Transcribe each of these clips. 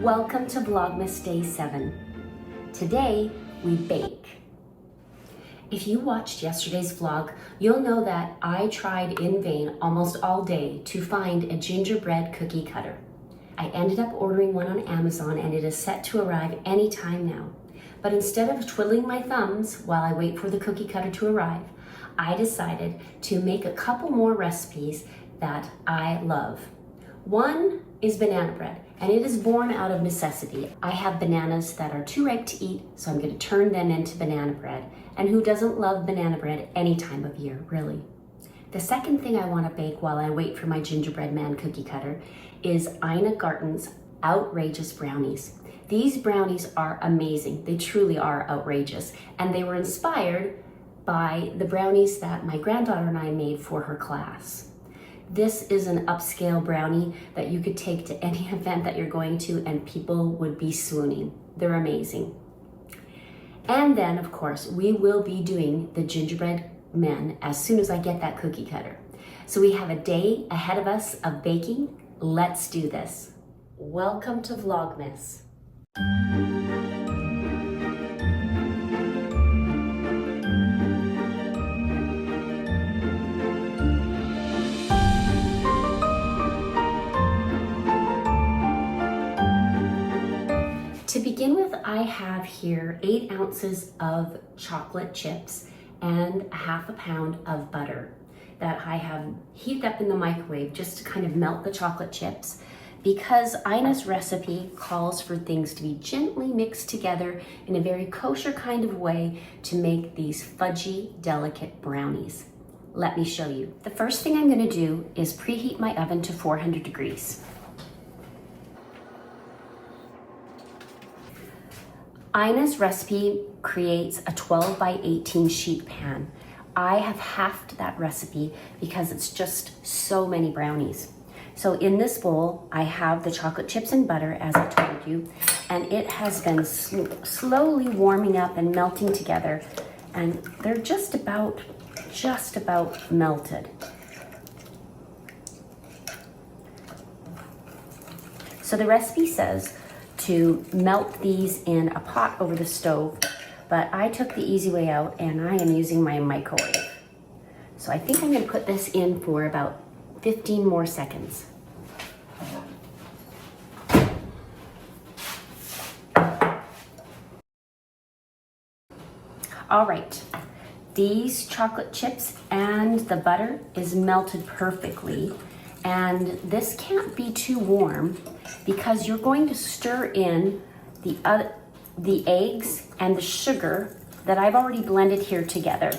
Welcome to Vlogmas Day 7. Today, we bake. If you watched yesterday's vlog, you'll know that I tried in vain almost all day to find a gingerbread cookie cutter. I ended up ordering one on Amazon and it is set to arrive anytime now. But instead of twiddling my thumbs while I wait for the cookie cutter to arrive, I decided to make a couple more recipes that I love. One is banana bread, and it is born out of necessity. I have bananas that are too ripe to eat, so I'm going to turn them into banana bread. And who doesn't love banana bread any time of year, really? The second thing I want to bake while I wait for my gingerbread man cookie cutter is Garten's outrageous brownies. These brownies are amazing. They truly are outrageous. And they were inspired by the brownies that my granddaughter and I made for her class. This is an upscale brownie that you could take to any event that you're going to and people would be swooning. They're amazing. And then, of course, we will be doing the gingerbread men as soon as I get that cookie cutter. So we have a day ahead of us of baking. Let's do this. Welcome to Vlogmas. To begin with, I have here 8 ounces of chocolate chips and a half a pound of butter that I have heated up in the microwave just to kind of melt the chocolate chips, because Ina's recipe calls for things to be gently mixed together in a very kosher kind of way to make these fudgy, delicate brownies. Let me show you. The first thing I'm going to do is preheat my oven to 400 degrees. Ina's recipe creates a 12 by 18 sheet pan. I have halved that recipe because it's just so many brownies. So in this bowl, I have the chocolate chips and butter, as I told you, and it has been slowly warming up and melting together, and they're just about melted. So the recipe says to melt these in a pot over the stove, but I took the easy way out and I am using my microwave. So I think I'm going to put this in for about 15 more seconds. All right, these chocolate chips and the butter is melted perfectly. And this can't be too warm because you're going to stir in the eggs and the sugar that I've already blended here together.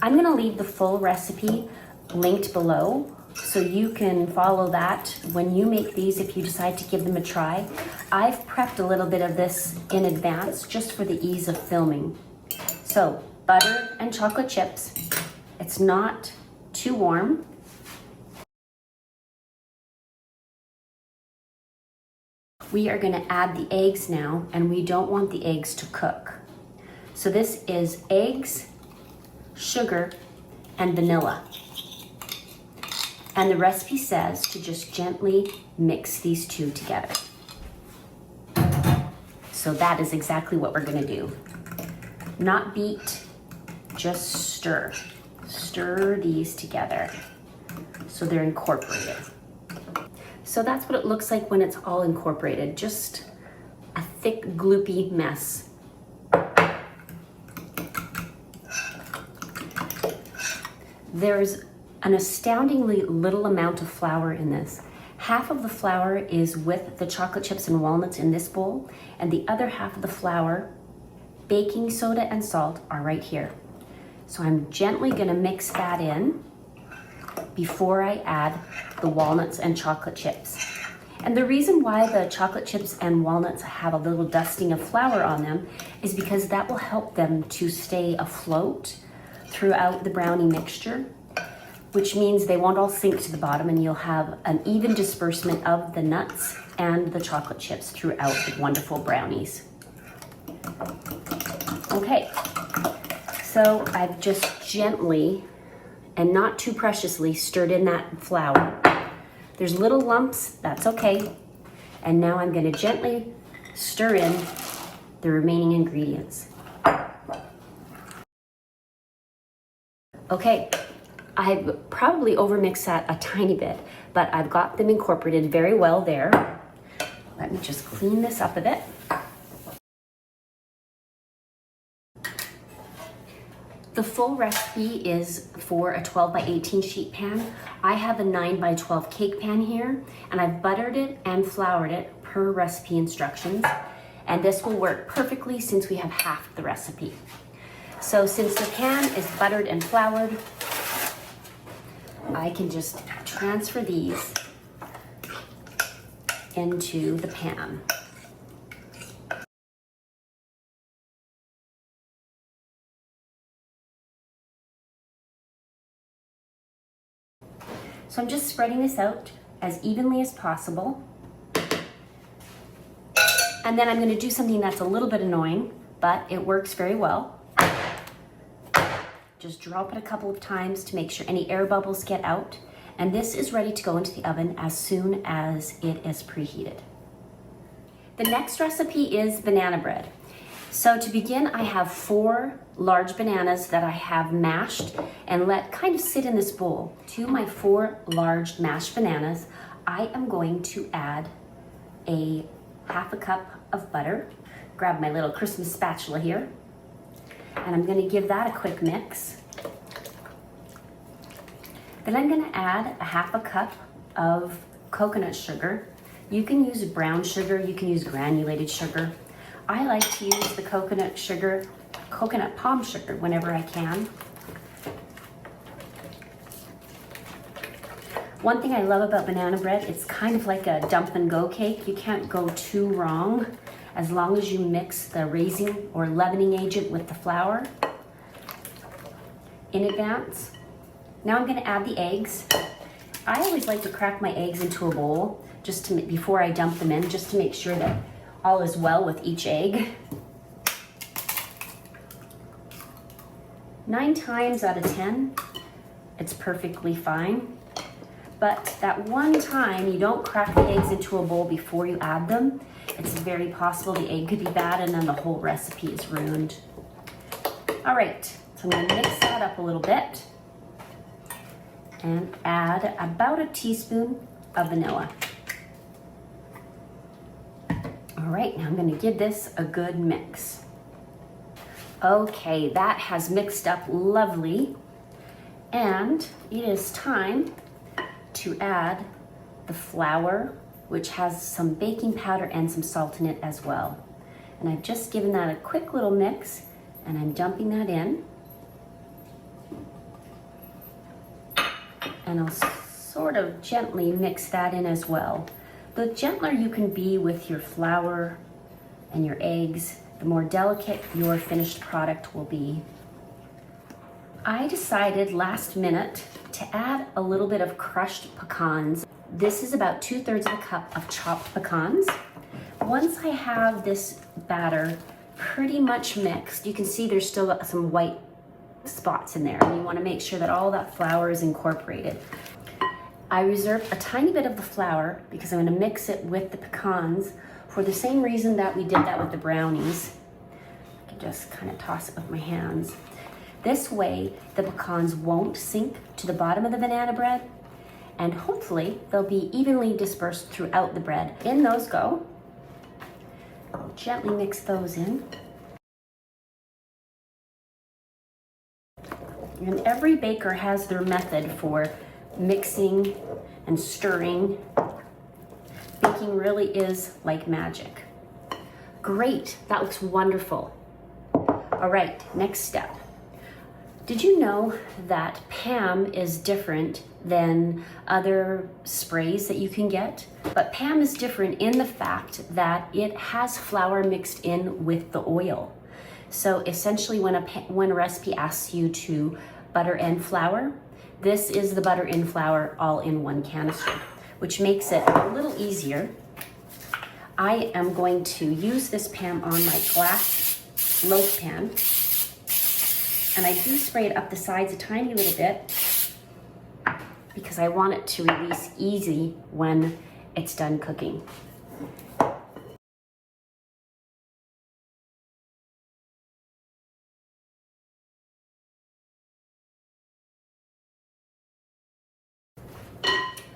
I'm going to leave the full recipe linked below so you can follow that when you make these if you decide to give them a try. I've prepped a little bit of this in advance just for the ease of filming. So butter and chocolate chips. It's not too warm. We are going to add the eggs now, and we don't want the eggs to cook. So this is eggs, sugar, and vanilla. And the recipe says to just gently mix these two together. So that is exactly what we're going to do. Not beat, just stir. Stir these together so they're incorporated. So that's what it looks like when it's all incorporated, just a thick, gloopy mess. There's an astoundingly little amount of flour in this. Half of the flour is with the chocolate chips and walnuts in this bowl, and the other half of the flour, baking soda and salt, are right here. So I'm gently gonna mix that in before I add the walnuts and chocolate chips. And the reason why the chocolate chips and walnuts have a little dusting of flour on them is because that will help them to stay afloat throughout the brownie mixture, which means they won't all sink to the bottom and you'll have an even disbursement of the nuts and the chocolate chips throughout the wonderful brownies. Okay, so I've just gently and not too preciously stirred in that flour. There's little lumps, that's okay. And now I'm gonna gently stir in the remaining ingredients. Okay, I've probably overmixed that a tiny bit, but I've got them incorporated very well there. Let me just clean this up a bit. The full recipe is for a 12 by 18 sheet pan. I have a 9 by 12 cake pan here, and I've buttered it and floured it per recipe instructions. And this will work perfectly since we have half the recipe. So since the pan is buttered and floured, I can just transfer these into the pan. So I'm just spreading this out as evenly as possible. And then I'm going to do something that's a little bit annoying, but it works very well. Just drop it a couple of times to make sure any air bubbles get out. And this is ready to go into the oven as soon as it is preheated. The next recipe is banana bread. So to begin, I have 4 large bananas that I have mashed and let kind of sit in this bowl. To my 4 large mashed bananas, I am going to add a half a cup of butter. Grab my little Christmas spatula here, and I'm going to give that a quick mix. Then I'm going to add a half a cup of coconut sugar. You can use brown sugar, you can use granulated sugar. I like to use the coconut palm sugar whenever I can. One thing I love about banana bread, it's kind of like a dump and go cake. You can't go too wrong as long as you mix the raising or leavening agent with the flour in advance. Now I'm going to add the eggs. I always like to crack my eggs into a bowl before I dump them in, just to make sure that all is well with each egg. 9 times out of 10, it's perfectly fine. But that one time you don't crack the eggs into a bowl before you add them, it's very possible the egg could be bad and then the whole recipe is ruined. All right, so I'm gonna mix that up a little bit and add about a teaspoon of vanilla. All right, now I'm gonna give this a good mix. Okay, that has mixed up lovely. And it is time to add the flour, which has some baking powder and some salt in it as well. And I've just given that a quick little mix, and I'm dumping that in. And I'll sort of gently mix that in as well. The gentler you can be with your flour and your eggs, the more delicate your finished product will be. I decided last minute to add a little bit of crushed pecans. This is about 2/3 of a cup of chopped pecans. Once I have this batter pretty much mixed, you can see there's still some white spots in there, and you want to make sure that all that flour is incorporated. I reserved a tiny bit of the flour because I'm going to mix it with the pecans for the same reason that we did that with the brownies. I can just kind of toss it with my hands. This way, the pecans won't sink to the bottom of the banana bread, and hopefully they'll be evenly dispersed throughout the bread. In those go. I'll gently mix those in. And every baker has their method for mixing and stirring. Baking really is like magic. Great, that looks wonderful. All right, next step. Did you know that Pam is different than other sprays that you can get? But Pam is different in the fact that it has flour mixed in with the oil. So essentially when a recipe asks you to butter and flour, this is the butter and flour all in one canister, which makes it a little easier. I am going to use this Pam on my glass loaf pan, and I do spray it up the sides a tiny little bit because I want it to release easy when it's done cooking.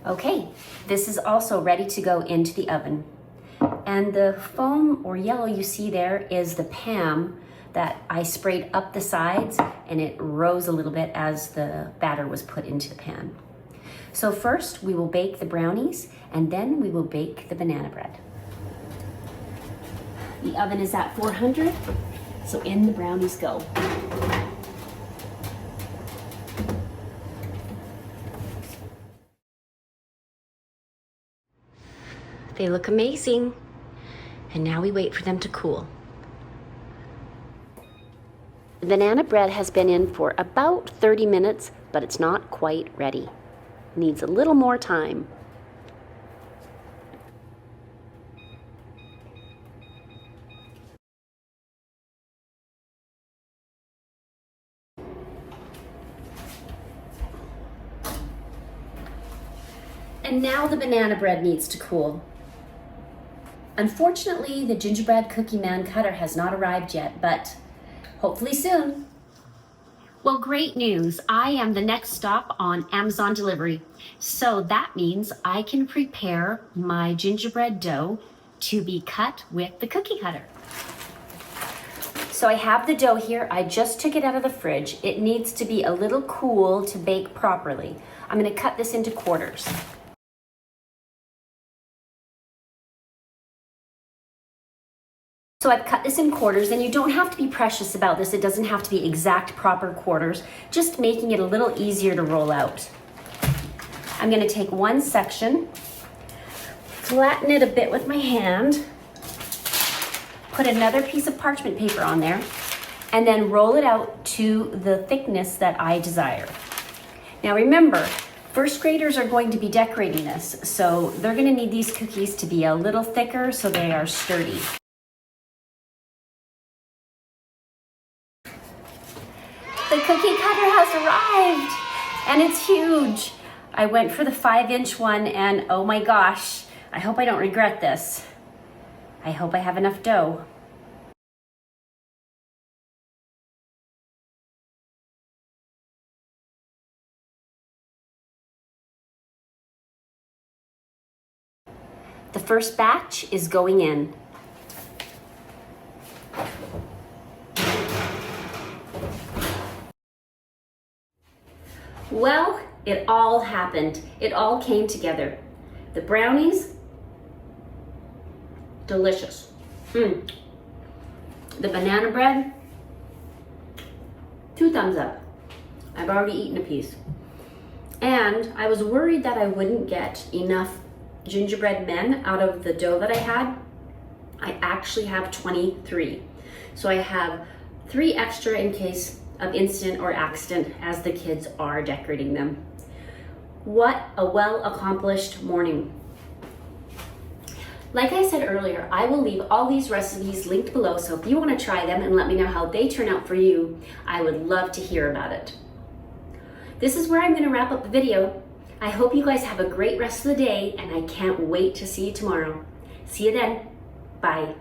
Okay, this is also ready to go into the oven. And the foam or yellow you see there is the Pam that I sprayed up the sides, and it rose a little bit as the batter was put into the pan. So first we will bake the brownies, and then we will bake the banana bread. The oven is at 400, so in the brownies go. They look amazing. And now we wait for them to cool. The banana bread has been in for about 30 minutes, but it's not quite ready. Needs a little more time. And now the banana bread needs to cool. Unfortunately, the gingerbread cookie man cutter has not arrived yet, but hopefully soon. Well, great news. I am the next stop on Amazon delivery. So that means I can prepare my gingerbread dough to be cut with the cookie cutter. So I have the dough here. I just took it out of the fridge. It needs to be a little cool to bake properly. I'm going to cut this into quarters. So I've cut this in quarters, and you don't have to be precious about this. It doesn't have to be exact proper quarters, just making it a little easier to roll out. I'm going to take one section, flatten it a bit with my hand, put another piece of parchment paper on there, and then roll it out to the thickness that I desire. Now remember, first graders are going to be decorating this, so they're going to need these cookies to be a little thicker so they are sturdy. The cookie cutter has arrived, and it's huge. I went for the 5-inch one, and oh my gosh, I hope I don't regret this. I hope I have enough dough. The first batch is going in. Well, it all happened. It all came together. The brownies, delicious. The banana bread, 2 thumbs up. I've already eaten a piece. And I was worried that I wouldn't get enough gingerbread men out of the dough that I had. I actually have 23. So I have 3 extra in case of incident or accident as the kids are decorating them. What a well-accomplished morning. Like I said earlier, I will leave all these recipes linked below, so if you want to try them and let me know how they turn out for you, I would love to hear about it. This is where I'm going to wrap up the video. I hope you guys have a great rest of the day, and I can't wait to see you tomorrow. See you then. Bye.